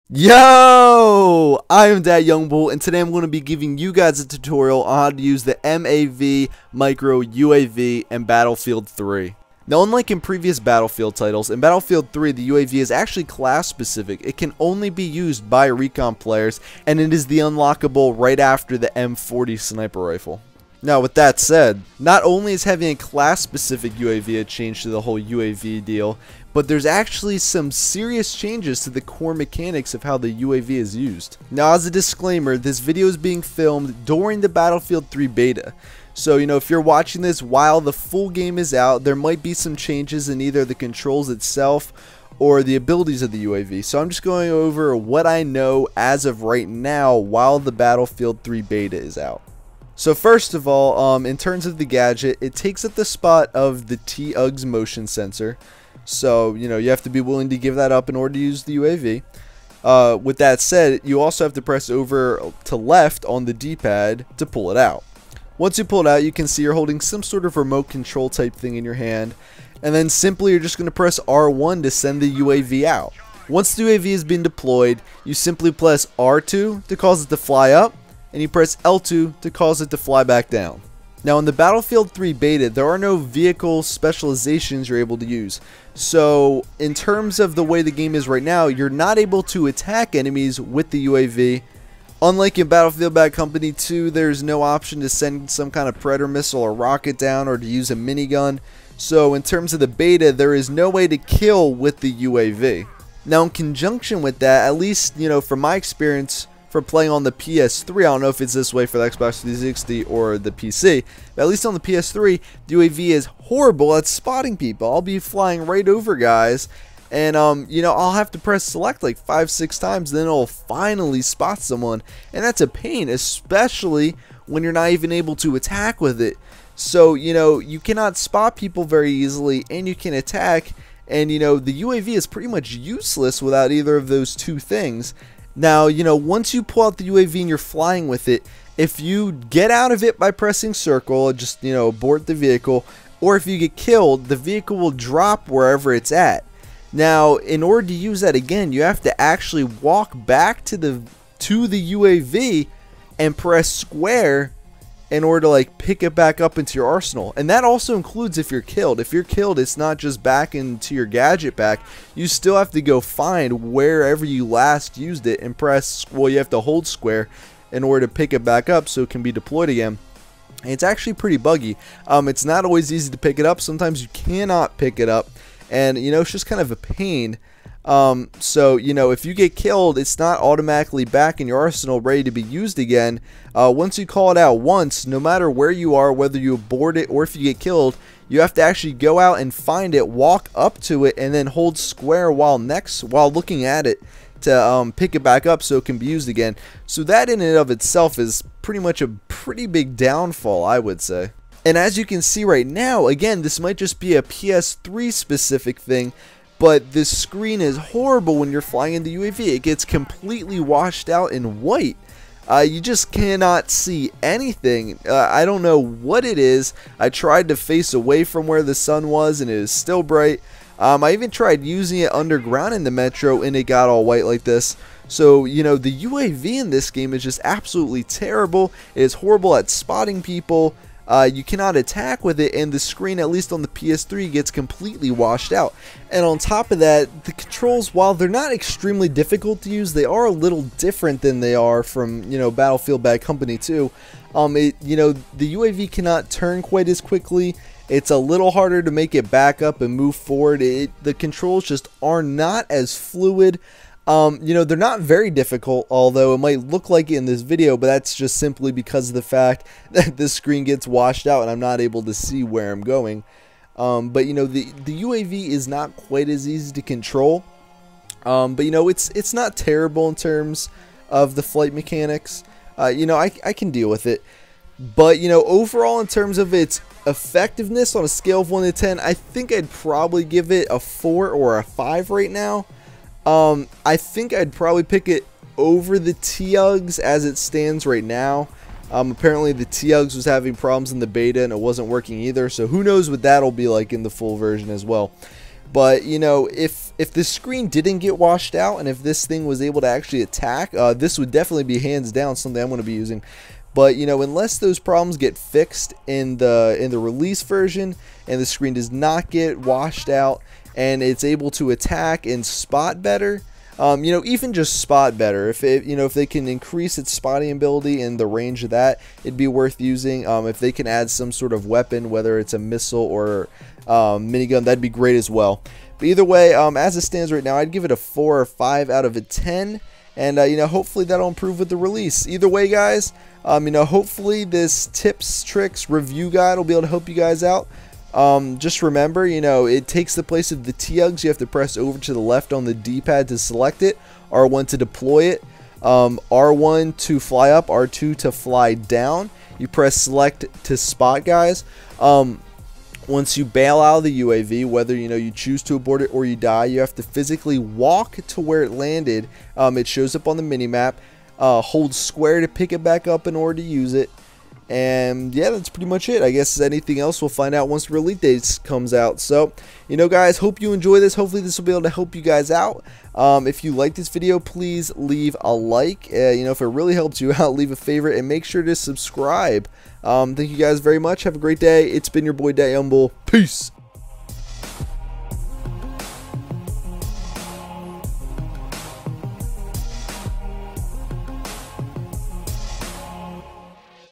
Yo, I am that young bull, and today I'm going to be giving you guys a tutorial on how to use the MAV micro UAV in Battlefield 3. Now, unlike in previous Battlefield titles, in Battlefield 3 the UAV is actually class specific. It can only be used by Recon players, and it is the unlockable right after the M40 sniper rifle. Now, with that said, not only is having a class-specific UAV a change to the whole UAV deal, but there's actually some serious changes to the core mechanics of how the UAV is used. Now, as a disclaimer, this video is being filmed during the Battlefield 3 beta. So, if you're watching this while the full game is out, there might be some changes in either the controls itself or the abilities of the UAV. So I'm just going over what I know as of right now while the Battlefield 3 beta is out. So first of all, in terms of the gadget, it takes up the spot of the TUG's motion sensor. So, you have to be willing to give that up in order to use the UAV. With that said, you also have to press over to left on the D-pad to pull it out. Once you pull it out, you can see you're holding some sort of remote control type thing in your hand. And then simply you're just going to press R1 to send the UAV out. Once the UAV has been deployed, you simply press R2 to cause it to fly up, and you press L2 to cause it to fly back down. Now in the Battlefield 3 beta, there are no vehicle specializations you're able to use. So in terms of the way the game is right now, you're not able to attack enemies with the UAV. Unlike in Battlefield Bad Company 2, there's no option to send some kind of Predator missile or rocket down or to use a minigun. So in terms of the beta, there is no way to kill with the UAV. Now in conjunction with that, at least from my experience, for playing on the PS3, I don't know if it's this way for the Xbox 360 or the PC, but at least on the PS3, the UAV is horrible at spotting people. I'll be flying right over guys, and I'll have to press select like 5-6 times, then it'll finally spot someone, and that's a pain, especially when you're not even able to attack with it. So you cannot spot people very easily, and you can attack, and the UAV is pretty much useless without either of those two things. Now, once you pull out the UAV and you're flying with it, if you get out of it by pressing circle, just, abort the vehicle, or if you get killed, the vehicle will drop wherever it's at. Now, in order to use that again, you have to actually walk back to the UAV and press square in order to pick it back up into your arsenal. And that also includes if you're killed. If you're killed, it's not just back into your gadget pack. You still have to go find wherever you last used it and press, well, you have to hold square in order to pick it back up so it can be deployed again. And it's actually pretty buggy. It's not always easy to pick it up. Sometimes you cannot pick it up, and it's just kind of a pain. So if you get killed, it's not automatically back in your arsenal ready to be used again. Once you call it out once, no matter where you are, whether you abort it or if you get killed, you have to actually go out and find it, walk up to it, and then hold square while looking at it to pick it back up so it can be used again. So that in and of itself is pretty much a pretty big downfall, I would say. And as you can see right now, again, this might just be a PS3 specific thing, but this screen is horrible when you're flying in the UAV. It gets completely washed out in white. You just cannot see anything. I don't know what it is. I tried to face away from where the sun was, and it is still bright. I even tried using it underground in the metro, and it got all white like this. So, the UAV in this game is just absolutely terrible. It is horrible at spotting people. You cannot attack with it, and the screen, at least on the PS3, gets completely washed out. And on top of that, the controls, while they're not extremely difficult to use, they are a little different than they are from, Battlefield Bad Company 2. The UAV cannot turn quite as quickly. It's a little harder to make it back up and move forward. The controls just are not as fluid. They're not very difficult, although it might look like it in this video, but that's just simply because of the fact that the screen gets washed out and I'm not able to see where I'm going. But the UAV is not quite as easy to control. But it's not terrible in terms of the flight mechanics. I can deal with it. But overall, in terms of its effectiveness on a scale of 1 to 10, I think I'd probably give it a 4 or a 5 right now. I think I'd probably pick it over the TUGs as it stands right now. Apparently the TUGs was having problems in the beta and it wasn't working either, so who knows what that'll be like in the full version as well. But you know, if this screen didn't get washed out and if this thing was able to actually attack, this would definitely be hands down something I'm going to be using. But you know, unless those problems get fixed in the release version and the screen does not get washed out and it's able to attack and spot better, you know, even just spot better, if they can increase its spotting ability and the range of that, it'd be worth using. If they can add some sort of weapon, whether it's a missile or minigun, that'd be great as well. But either way, as it stands right now, I'd give it a 4 or 5 out of a 10. And you know, hopefully that'll improve with the release. Either way, guys, you know, hopefully this tips, tricks, review guide will be able to help you guys out. Just remember, you know, it takes the place of the TUGs. You have to press over to the left on the D-pad to select it, R1 to deploy it, R1 to fly up, R2 to fly down. You press select to spot, guys. Once you bail out of the UAV, whether you know you choose to abort it or you die, you have to physically walk to where it landed. It shows up on the minimap. Hold square to pick it back up in order to use it. And yeah, that's pretty much it. I guess anything else we'll find out once the release date comes out. So, you know, guys, hope you enjoy this. Hopefully this will be able to help you guys out. If you like this video, please leave a like. You know, if it really helps you out, leave a favorite and make sure to subscribe. Thank you guys very much. Have a great day. It's been your boy, Humble. Peace.